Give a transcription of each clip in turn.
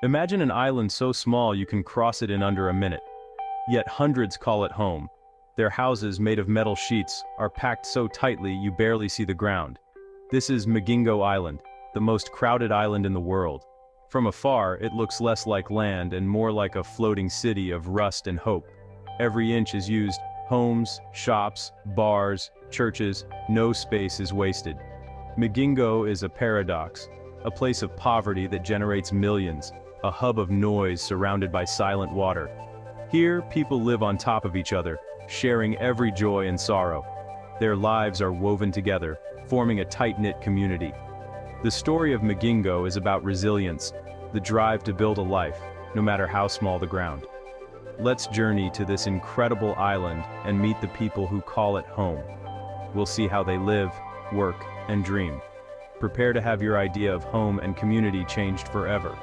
Imagine an island so small you can cross it in under a minute. Yet hundreds call it home. Their houses, made of metal sheets, are packed so tightly you barely see the ground. This is Mingo Island, the most crowded island in the world. From afar, it looks less like land and more like a floating city of rust and hope. Every inch is used: homes, shops, bars, churches. No space is wasted. Mingo is a paradox, a place of poverty that generates millions, a hub of noise surrounded by silent water. Here, people live on top of each other, sharing every joy and sorrow. Their lives are woven together, forming a tight-knit community. The story of Mingo is about resilience, the drive to build a life, no matter how small the ground. Let's journey to this incredible island and meet the people who call it home. We'll see how they live, work, and dream. Prepare to have your idea of home and community changed forever.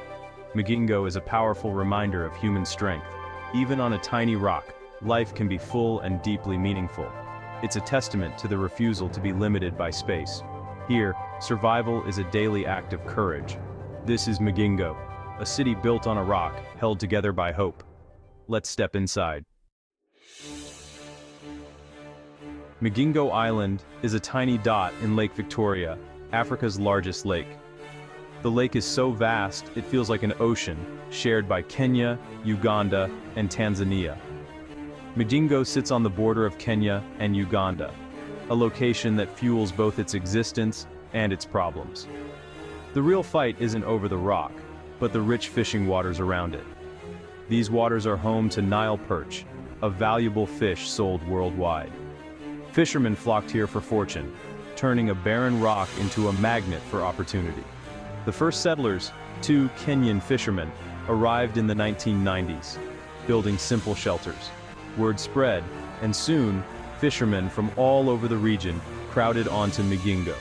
Mingo is a powerful reminder of human strength. Even on a tiny rock, life can be full and deeply meaningful. It's a testament to the refusal to be limited by space. Here, survival is a daily act of courage. This is Mingo, a city built on a rock, held together by hope. Let's step inside. Mingo Island is a tiny dot in Lake Victoria, Africa's largest lake. The lake is so vast, it feels like an ocean, shared by Kenya, Uganda, and Tanzania. Mingo sits on the border of Kenya and Uganda, a location that fuels both its existence and its problems. The real fight isn't over the rock, but the rich fishing waters around it. These waters are home to Nile perch, a valuable fish sold worldwide. Fishermen flocked here for fortune, turning a barren rock into a magnet for opportunity. The first settlers, two Kenyan fishermen, arrived in the 1990s, building simple shelters. Word spread, and soon, fishermen from all over the region crowded onto Mingo.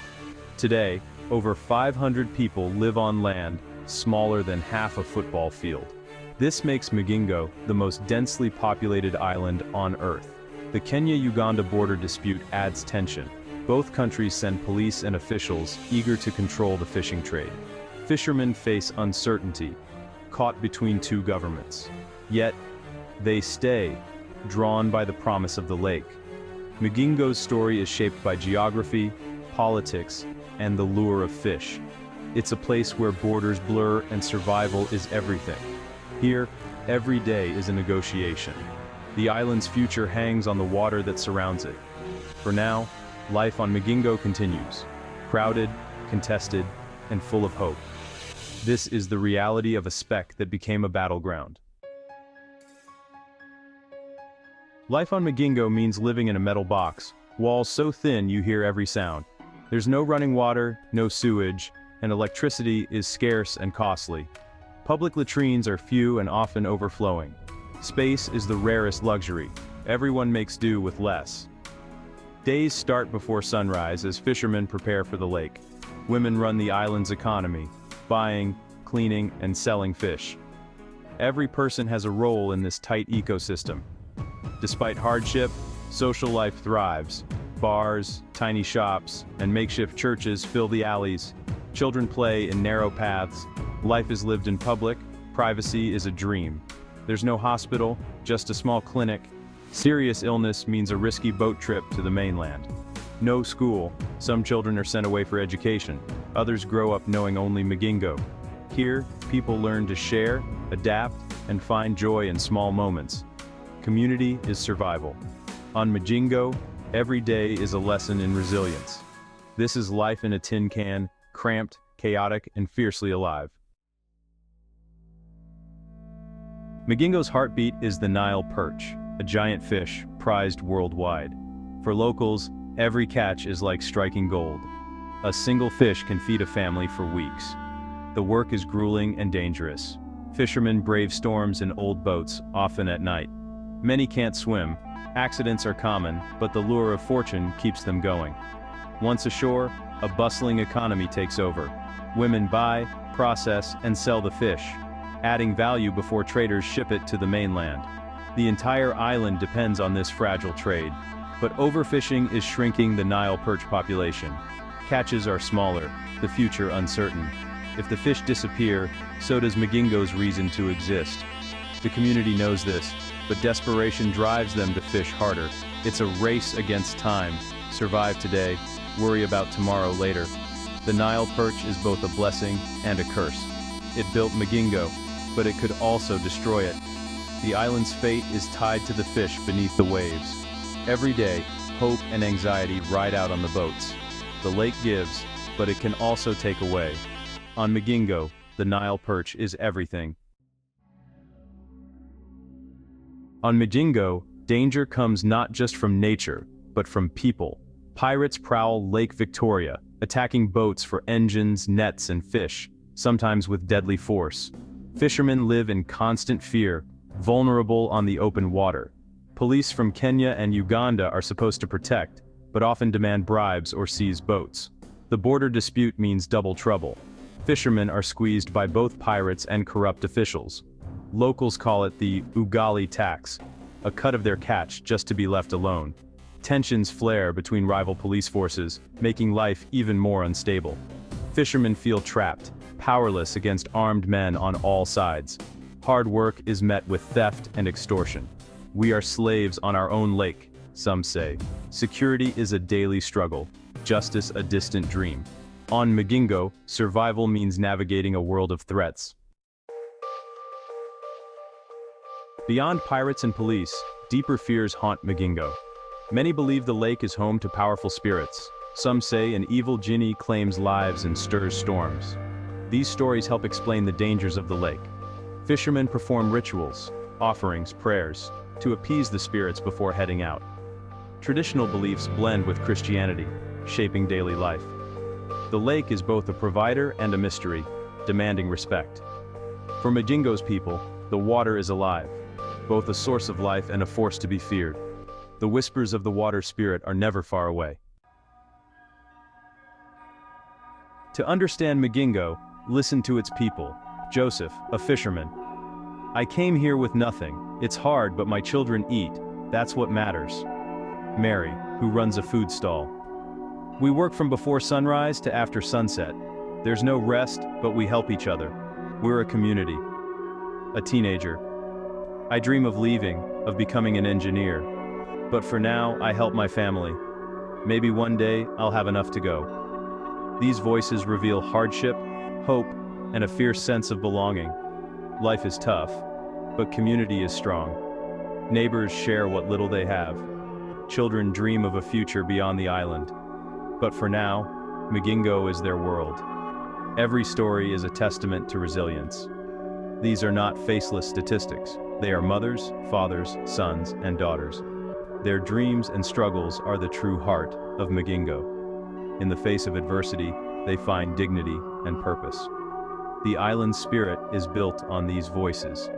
Today, over 500 people live on land smaller than half a football field. This makes Mingo the most densely populated island on Earth. The Kenya-Uganda border dispute adds tension. Both countries send police and officials eager to control the fishing trade. Fishermen face uncertainty, caught between two governments. Yet, they stay, drawn by the promise of the lake. Mingo's story is shaped by geography, politics, and the lure of fish. It's a place where borders blur and survival is everything. Here, every day is a negotiation. The island's future hangs on the water that surrounds it. For now, life on Mingo continues, crowded, contested, and full of hope. This is the reality of a speck that became a battleground. Life on Mingo means living in a metal box, walls so thin you hear every sound. There's no running water, no sewage, and electricity is scarce and costly. Public latrines are few and often overflowing. Space is the rarest luxury. Everyone makes do with less. Days start before sunrise as fishermen prepare for the lake. Women run the island's economy, buying, cleaning, and selling fish. Every person has a role in this tight ecosystem. Despite hardship, social life thrives. Bars, tiny shops, and makeshift churches fill the alleys. Children play in narrow paths. Life is lived in public. Privacy is a dream. There's no hospital, just a small clinic. Serious illness means a risky boat trip to the mainland. No school. Some children are sent away for education. Others grow up knowing only Mingo. Here, people learn to share, adapt, and find joy in small moments. Community is survival. On Mingo, every day is a lesson in resilience. This is life in a tin can, cramped, chaotic, and fiercely alive. Mingo's heartbeat is the Nile perch, a giant fish prized worldwide. For locals, every catch is like striking gold. A single fish can feed a family for weeks. The work is grueling and dangerous. Fishermen brave storms in old boats, often at night. Many can't swim. Accidents are common, but the lure of fortune keeps them going. Once ashore, a bustling economy takes over. Women buy, process, and sell the fish, adding value before traders ship it to the mainland. The entire island depends on this fragile trade, but overfishing is shrinking the Nile perch population. Catches are smaller, the future uncertain. If the fish disappear, so does Magingo's reason to exist. The community knows this, but desperation drives them to fish harder. It's a race against time. Survive today, worry about tomorrow later. The Nile perch is both a blessing and a curse. It built Magingo, but it could also destroy it. The island's fate is tied to the fish beneath the waves. Every day, hope and anxiety ride out on the boats. The lake gives, but it can also take away. On Mingo, the Nile perch is everything. On Mingo, danger comes not just from nature, but from people. Pirates prowl Lake Victoria, attacking boats for engines, nets, and fish, sometimes with deadly force. Fishermen live in constant fear, vulnerable on the open water. Police from Kenya and Uganda are supposed to protect, but often demand bribes or seize boats. The border dispute means double trouble. Fishermen are squeezed by both pirates and corrupt officials. Locals call it the ugali tax, a cut of their catch just to be left alone. Tensions flare between rival police forces, making life even more unstable. Fishermen feel trapped, powerless against armed men on all sides. Hard work is met with theft and extortion. We are slaves on our own lake, some say. Security is a daily struggle, justice a distant dream. On Mingo, survival means navigating a world of threats. Beyond pirates and police, deeper fears haunt Mingo. Many believe the lake is home to powerful spirits. Some say an evil genie claims lives and stirs storms. These stories help explain the dangers of the lake. Fishermen perform rituals, offerings, prayers, to appease the spirits before heading out. Traditional beliefs blend with Christianity, shaping daily life. The lake is both a provider and a mystery, demanding respect. For Mingo's people, the water is alive, both a source of life and a force to be feared. The whispers of the water spirit are never far away. To understand Mingo, listen to its people. Joseph, a fisherman. I came here with nothing. It's hard, but my children eat. That's what matters. Mary, who runs a food stall. We work from before sunrise to after sunset. There's no rest, but we help each other. We're a community. A teenager. I dream of leaving, of becoming an engineer. But for now, I help my family. Maybe one day, I'll have enough to go. These voices reveal hardship, hope, and a fierce sense of belonging. Life is tough, but community is strong. Neighbors share what little they have. Children dream of a future beyond the island. But for now, Mingo is their world. Every story is a testament to resilience. These are not faceless statistics. They are mothers, fathers, sons, and daughters. Their dreams and struggles are the true heart of Mingo. In the face of adversity, they find dignity and purpose. The island's spirit is built on these voices.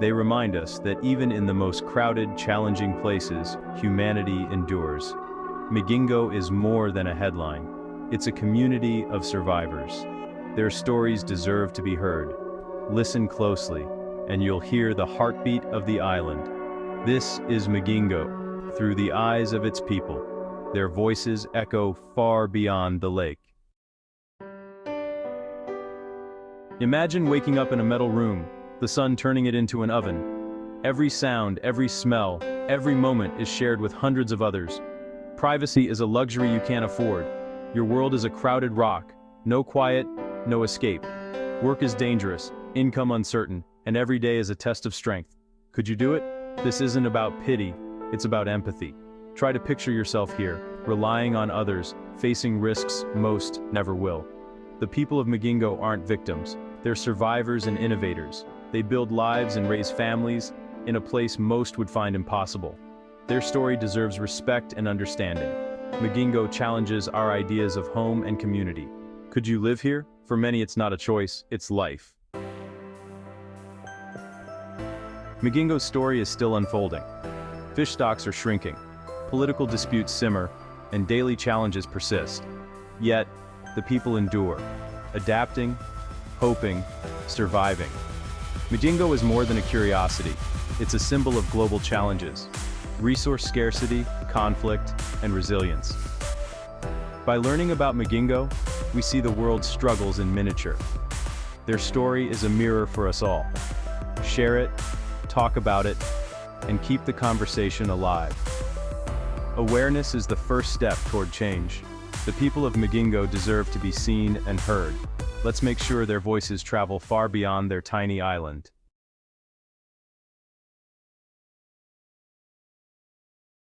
They remind us that even in the most crowded, challenging places, humanity endures. Mingo is more than a headline. It's a community of survivors. Their stories deserve to be heard. Listen closely, and you'll hear the heartbeat of the island. This is Mingo, through the eyes of its people. Their voices echo far beyond the lake. Imagine waking up in a metal room, the sun turning it into an oven. Every sound, every smell, every moment is shared with hundreds of others. Privacy is a luxury you can't afford. Your world is a crowded rock. No quiet, no escape. Work is dangerous, income uncertain, and every day is a test of strength. Could you do it? This isn't about pity, it's about empathy. Try to picture yourself here, relying on others, facing risks most never will. The people of Mingo aren't victims. They're survivors and innovators. They build lives and raise families in a place most would find impossible. Their story deserves respect and understanding. Mingo challenges our ideas of home and community. Could you live here? For many, it's not a choice, it's life. Mingo's story is still unfolding. Fish stocks are shrinking, political disputes simmer, and daily challenges persist. Yet, the people endure, adapting, hoping, surviving. Mingo is more than a curiosity. It's a symbol of global challenges, resource scarcity, conflict, and resilience. By learning about Mingo, we see the world's struggles in miniature. Their story is a mirror for us all. Share it, talk about it, and keep the conversation alive. Awareness is the first step toward change. The people of Mingo deserve to be seen and heard. Let's make sure their voices travel far beyond their tiny island.